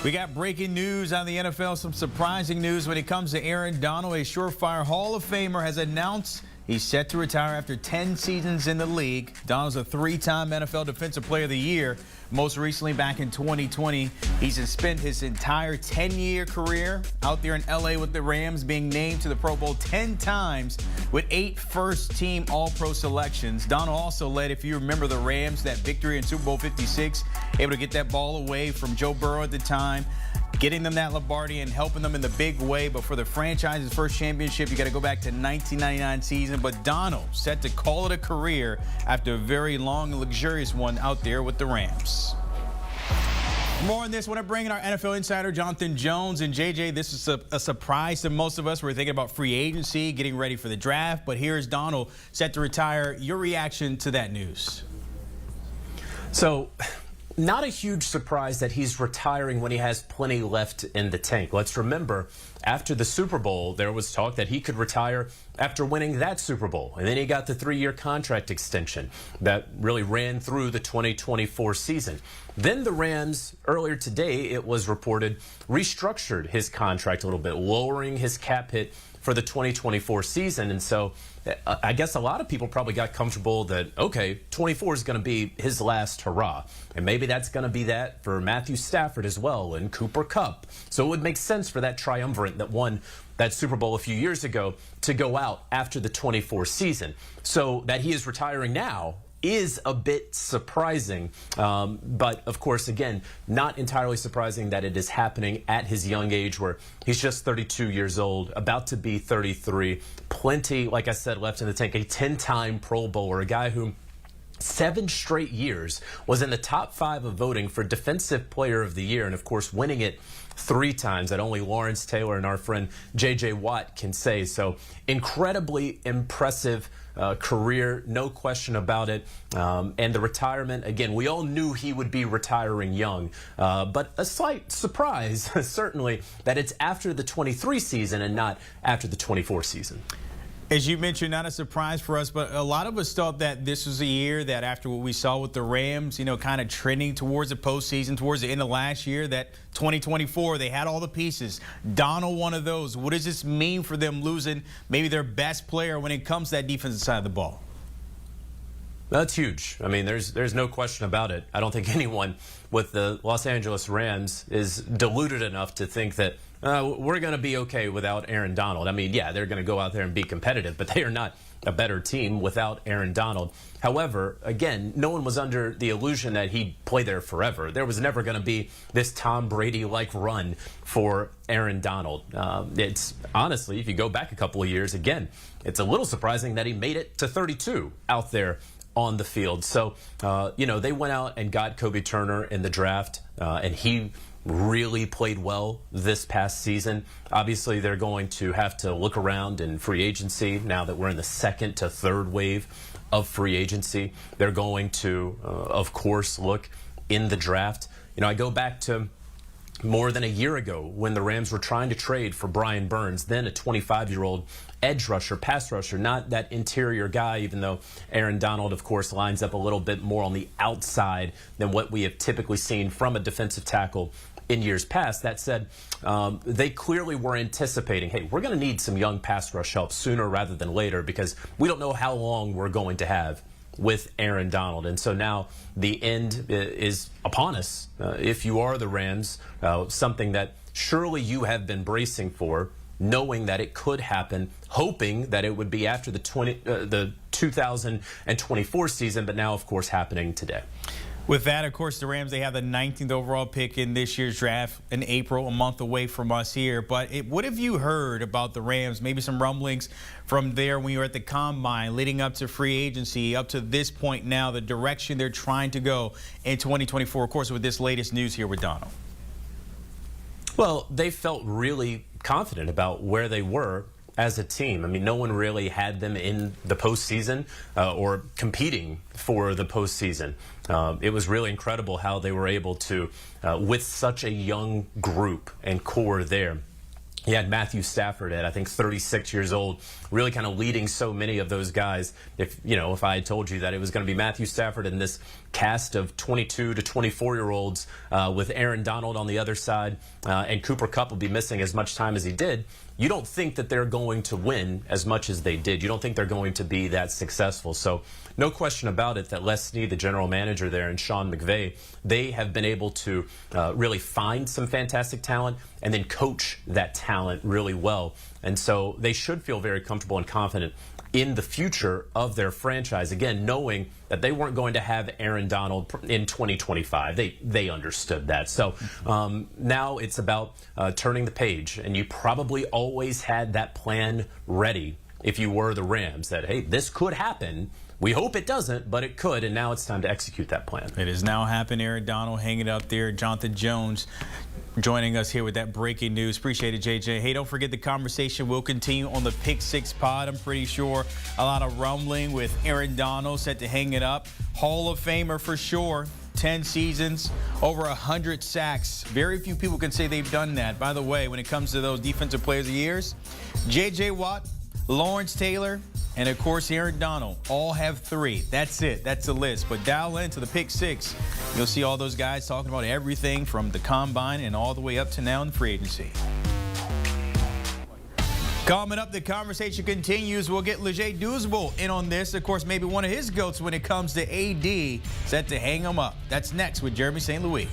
We got breaking news on the NFL, some surprising news when it comes to Aaron Donald. A surefire Hall of Famer has announced he's set to retire after 10 seasons in the league. Donald's a three-time NFL Defensive Player of the Year. Most recently, back in 2020, he's spent his entire 10-year career out there in L.A. with the Rams, being named to the Pro Bowl 10 times with 8 first-team All-Pro selections. Donald also led, if you remember, the Rams, that victory in Super Bowl 56, able to get that ball away from Joe Burrow at the time, getting them that Lombardi and helping them in the big way. But for the franchise's first championship, you got to go back to 1999 season. But Donald set to call it a career after a very long and luxurious one out there with the Rams. More on this when I bring in our NFL insider, Jonathan Jones. And JJ, this is a surprise to most of us. We're thinking about free agency, getting ready for the draft. But here's Donald set to retire. Your reaction to that news? So, not a huge surprise that he's retiring when he has plenty left in the tank. Let's remember, after the Super Bowl, there was talk that he could retire after winning that Super Bowl. And then he got the 3-year contract extension that really ran through the 2024 season. Then the Rams, earlier today, it was reported, restructured his contract a little bit, lowering his cap hit for the 2024 season. And so I guess a lot of people probably got comfortable that, okay, 24 is going to be his last hurrah. And maybe that's going to be that for Matthew Stafford as well and Cooper Kupp. So it would make sense for that triumvirate that won that Super Bowl a few years ago to go out after the 24 season. So that he is retiring now is a bit surprising, but of course, again, not entirely surprising that it is happening at his young age, where he's just 32 years old, about to be 33. Plenty, like I said, left in the tank. A 10-time Pro Bowler, a guy who 7 straight years was in the top 5 of voting for Defensive Player of the Year, and of course winning it 3 times that only Lawrence Taylor and our friend J.J. Watt can say. So incredibly impressive career, no question about it. And the retirement, again, we all knew he would be retiring young, but a slight surprise, certainly, that it's after the 23 season and not after the 24 season. As you mentioned, not a surprise for us, but a lot of us thought that this was a year that, after what we saw with the Rams, kind of trending towards the postseason, towards the end of last year, that 2024, they had all the pieces. Donald, one of those. What does this mean for them losing maybe their best player when it comes to that defensive side of the ball? That's huge. I mean, there's no question about it. I don't think anyone with the Los Angeles Rams is deluded enough to think that we're going to be okay without Aaron Donald. I mean, yeah, they're going to go out there and be competitive, but they are not a better team without Aaron Donald. However, again, no one was under the illusion that he'd play there forever. There was never going to be this Tom Brady-like run for Aaron Donald. It's honestly, if you go back a couple of years, again, it's a little surprising that he made it to 32 out there on the field. So, they went out and got Kobe Turner in the draft, and he really played well this past season. Obviously, they're going to have to look around in free agency now that we're in the 2nd to 3rd wave of free agency. They're going to, of course, look in the draft. I go back to more than a year ago when the Rams were trying to trade for Brian Burns, then a 25-year-old edge rusher, pass rusher, not that interior guy, even though Aaron Donald, of course, lines up a little bit more on the outside than what we have typically seen from a defensive tackle in years past. That said, they clearly were anticipating, hey, we're going to need some young pass rush help sooner rather than later because we don't know how long we're going to have with Aaron Donald. And so now the end is upon us. If you are the Rams, something that surely you have been bracing for, knowing that it could happen, hoping that it would be after the 2024 season, but now, of course, happening today. With that, of course, the Rams, they have the 19th overall pick in this year's draft in April, a month away from us here. But what have you heard about the Rams? Maybe some rumblings from there when you were at the Combine, leading up to free agency, up to this point now, the direction they're trying to go in 2024, of course, with this latest news here with Donald. Well, they felt really confident about where they were as a team. I mean, no one really had them in the postseason or competing for the postseason. It was really incredible how they were able to, with such a young group and core there, He had Matthew Stafford at, I think, 36 years old, really kind of leading so many of those guys. If I had told you that it was going to be Matthew Stafford and this cast of 22 to 24-year-olds with Aaron Donald on the other side, and Cooper Kupp will be missing as much time as he did, you don't think that they're going to win as much as they did. You don't think they're going to be that successful. So no question about it that Les Snead, the general manager there, and Sean McVay, they have been able to really find some fantastic talent and then coach that talent really well. And so they should feel very comfortable and confident in the future of their franchise. Again, knowing that they weren't going to have Aaron Donald in 2025. They understood that. So now it's about turning the page. And you probably always had that plan ready if you were the Rams, that, hey, this could happen. We hope it doesn't, but it could, and now it's time to execute that plan. It has now happened. Aaron Donald hanging up there. Jonathan Jones joining us here with that breaking news. Appreciate it, JJ. Hey, don't forget the conversation will continue on the Pick Six pod. I'm pretty sure a lot of rumbling with Aaron Donald set to hang it up. Hall of Famer for sure. 10 seasons, over 100 sacks. Very few people can say they've done that. By the way, when it comes to those defensive players of the years, J.J. Watt, Lawrence Taylor, and of course Aaron Donald all have 3. That's it. That's the list. But dial into the Pick Six. You'll see all those guys talking about everything from the combine and all the way up to now in free agency. Coming up, the conversation continues. We'll get Leger Douzable in on this. Of course, maybe one of his goats when it comes to AD, set to hang him up. That's next with Jeremy St. Louis.